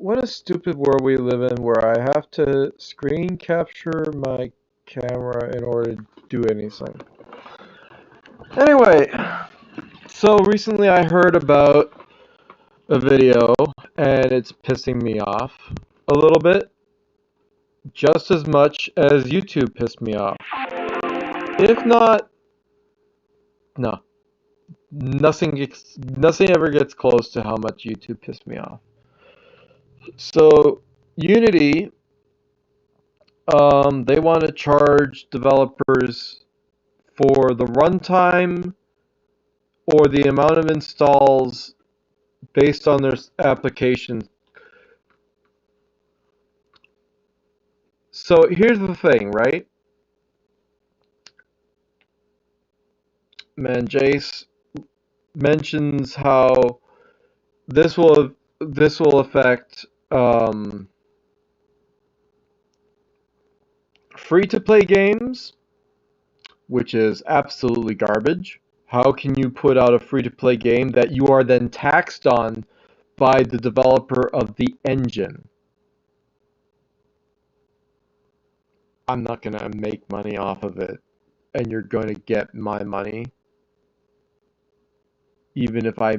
what a stupid world we live in where I have to screen capture my camera in order to do anything. Anyway, so recently I heard about a video and it's pissing me off a little bit, just as much as YouTube pissed me off. If not, no. Nothing ever gets close to how much YouTube pissed me off. So, Unity, they want to charge developers for the runtime or the amount of installs based on their application. So here's the thing, right? Man, Jace mentions how this will affect free-to-play games, which is absolutely garbage. How can you put out a free-to-play game that you are then taxed on by the developer of the engine? I'm not going to make money off of it, and you're going to get my money, even if I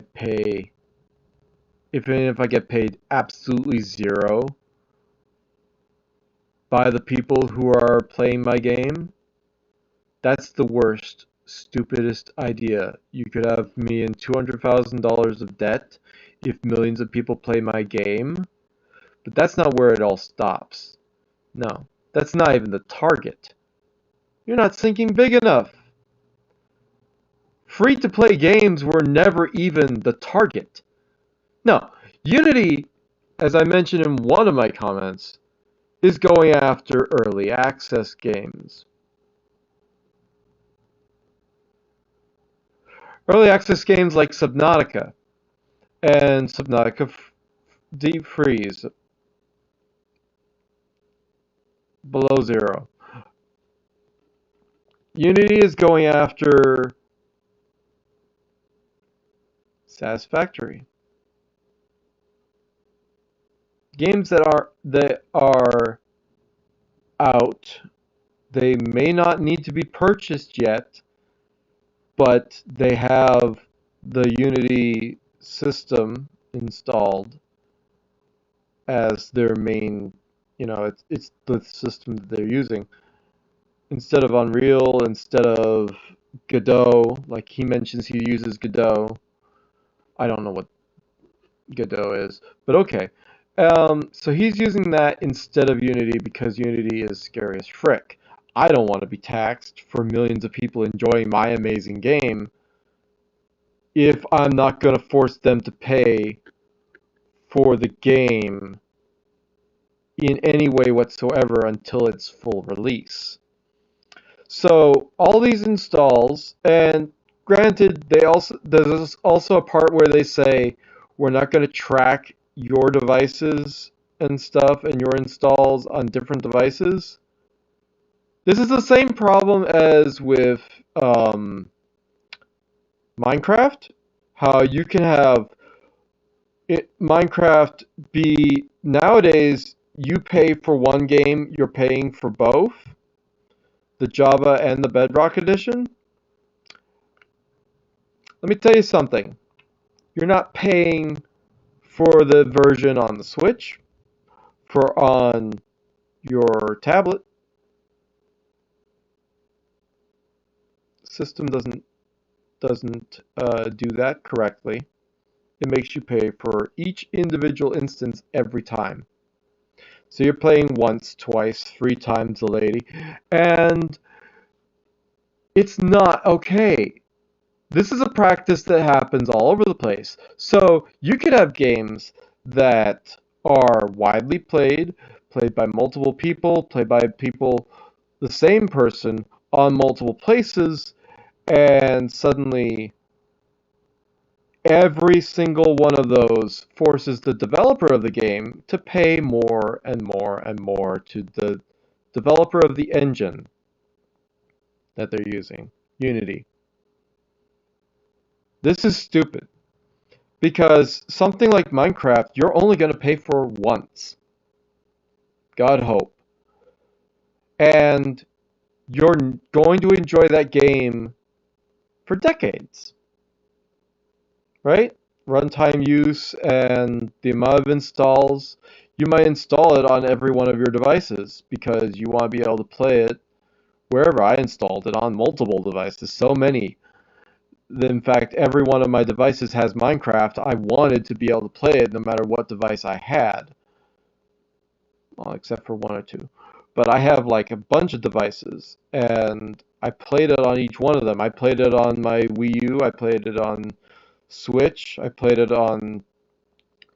get paid absolutely zero by the people who are playing my game. That's the worst, stupidest idea. You could have me in $200,000 of debt if millions of people play my game, but that's not where it all stops. No, that's not even the target. You're not thinking big enough. Free-to-play games were never even the target. No, Unity, as I mentioned in one of my comments, is going after early access games. Early access games like Subnautica and Subnautica Deep Freeze, Below Zero. Unity is going after Satisfactory. Games that are out, they may not need to be purchased yet, but they have the Unity system installed as their main, it's the system that they're using. Instead of Unreal, instead of Godot, like he mentions he uses Godot. I don't know what Godot is, but okay. So he's using that instead of Unity because Unity is scary as frick. I don't want to be taxed for millions of people enjoying my amazing game if I'm not going to force them to pay for the game in any way whatsoever until its full release. So all these installs, and granted, there's also a part where they say we're not going to track your devices and stuff and your installs on different devices. This is the same problem as with Minecraft. How you can have Minecraft be nowadays you pay for one game, you're paying for both, the Java and the Bedrock edition. Let me tell you something. You're not paying for the version on the Switch, for on your tablet. System doesn't do that correctly. It makes you pay for each individual instance every time. So you're playing once, twice, 3 times the lady, and it's not okay. This is a practice that happens all over the place. So you could have games that are widely played by multiple people, played by people, the same person, on multiple places, and suddenly every single one of those forces the developer of the game to pay more and more and more to the developer of the engine that they're using, Unity. This is stupid Because something like Minecraft, you're only going to pay for once. God hope. And you're going to enjoy that game for decades, right? Runtime use and the amount of installs. You might install it on every one of your devices because you want to be able to play it wherever. I installed it on multiple devices, so many. In fact, every one of my devices has Minecraft. I wanted to be able to play it no matter what device I had. Well, except for one or two. But I have like a bunch of devices, and I played it on each one of them. I played it on my Wii U, I played it on Switch, I played it on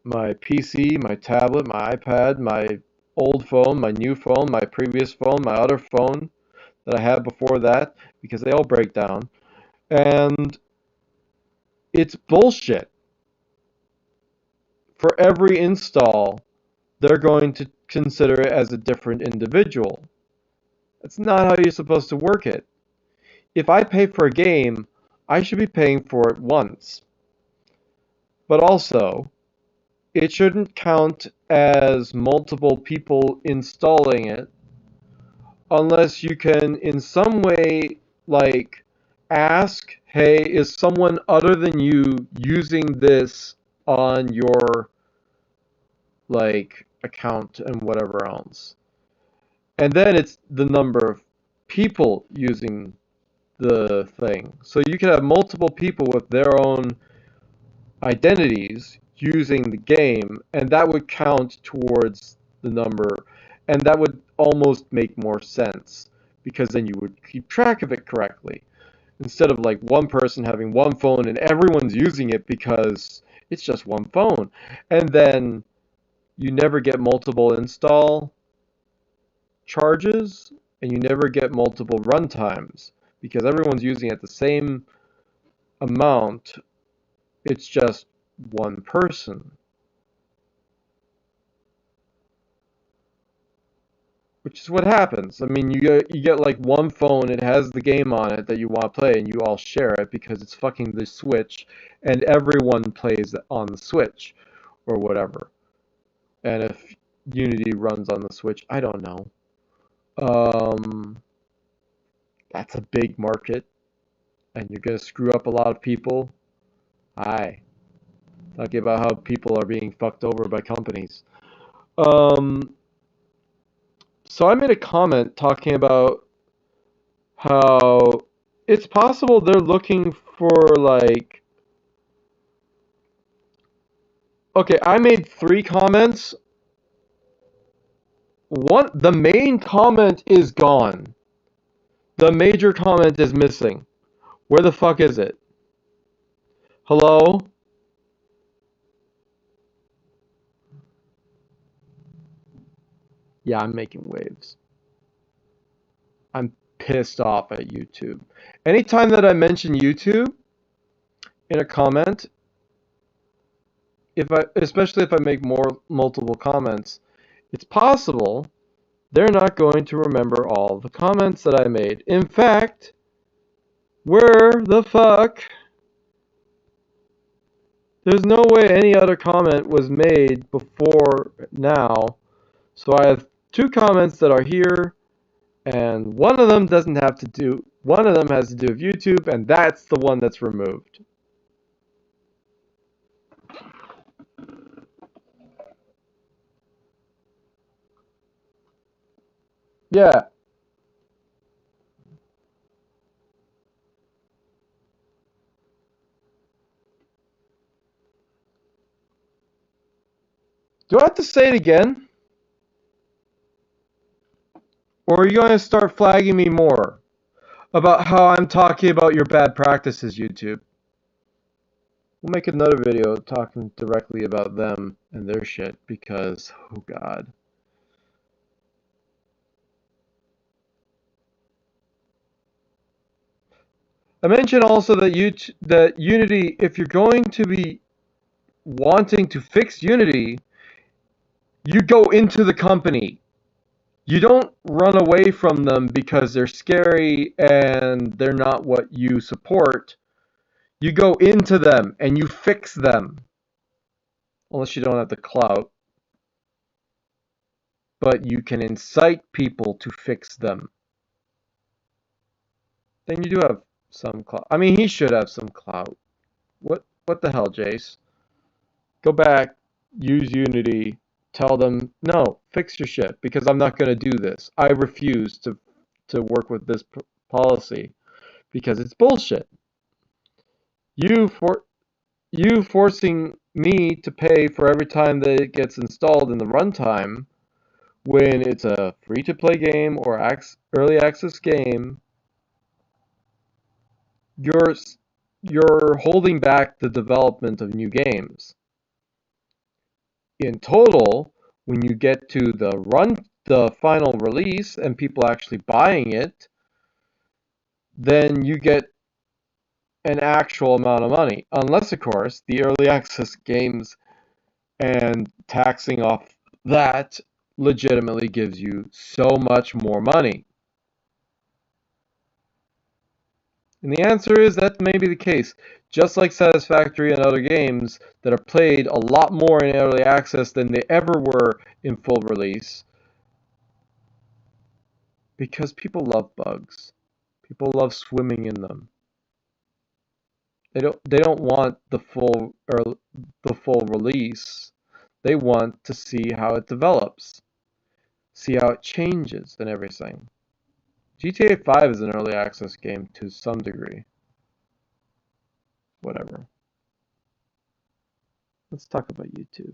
my PC, my tablet, my iPad, my old phone, my new phone, my previous phone, my other phone that I had before that, because they all break down. And it's bullshit. For every install, they're going to consider it as a different individual. That's not how you're supposed to work it. If I pay for a game, I should be paying for it once. But also, it shouldn't count as multiple people installing it unless you can in some way like ask, hey, is someone other than you using this on your like account and whatever else? And then it's the number of people using the thing. So you can have multiple people with their own identities using the game, and that would count towards the number, and that would almost make more sense because then you would keep track of it correctly instead of like one person having one phone and everyone's using it because it's just one phone, and then you never get multiple install charges and you never get multiple runtimes because everyone's using it the same amount. It's just one person, which is what happens. I mean, you get like one phone, it has the game on it that you want to play, and you all share it because it's fucking the Switch, and everyone plays on the Switch or whatever. And if Unity runs on the Switch, I don't know. Um, that's a big market, and you're gonna screw up a lot of people. Hi, talking about how people are being fucked over by companies. Um, so I made a comment talking about how it's possible they're looking for like, okay, I made 3 comments. The main comment is gone. The major comment is missing. Where the fuck is it? Hello? Yeah, I'm making waves. I'm pissed off at YouTube. Anytime that I mention YouTube in a comment, especially if I make multiple comments, it's possible they're not going to remember all the comments that I made. In fact, where the fuck? There's no way any other comment was made before now. So I have 2 comments that are here, and one of them has to do with YouTube, and that's the one that's removed. Yeah. Do I have to say it again? Or are you going to start flagging me more about how I'm talking about your bad practices, YouTube? We'll make another video talking directly about them and their shit because, oh god. I mentioned also that Unity, if you're going to be wanting to fix Unity, you go into the company. You don't run away from them because they're scary and they're not what you support. You go into them and you fix them. unless you don't have the clout, but you can incite people to fix them. Then you do have some clout. I mean, he should have some clout. What the hell, Jace? Go back, use Unity, tell them, no, fix your shit, because I'm not going to do this. I refuse to work with this policy because it's bullshit. You for you forcing me to pay for every time that it gets installed in the runtime when it's a free-to-play game or early access game, you're you're holding back the development of new games. In total, when you get to the final release and people actually buying it, then you get an actual amount of money. Unless, of course, the early access games and taxing off that legitimately gives you so much more money. And the answer is that may be the case. Just like Satisfactory and other games that are played a lot more in early access than they ever were in full release, because people love bugs. People love swimming in them. They don't want the full release. They want to see how it develops, see how it changes and everything. GTA 5 is an early access game to some degree. Whatever. Let's talk about YouTube.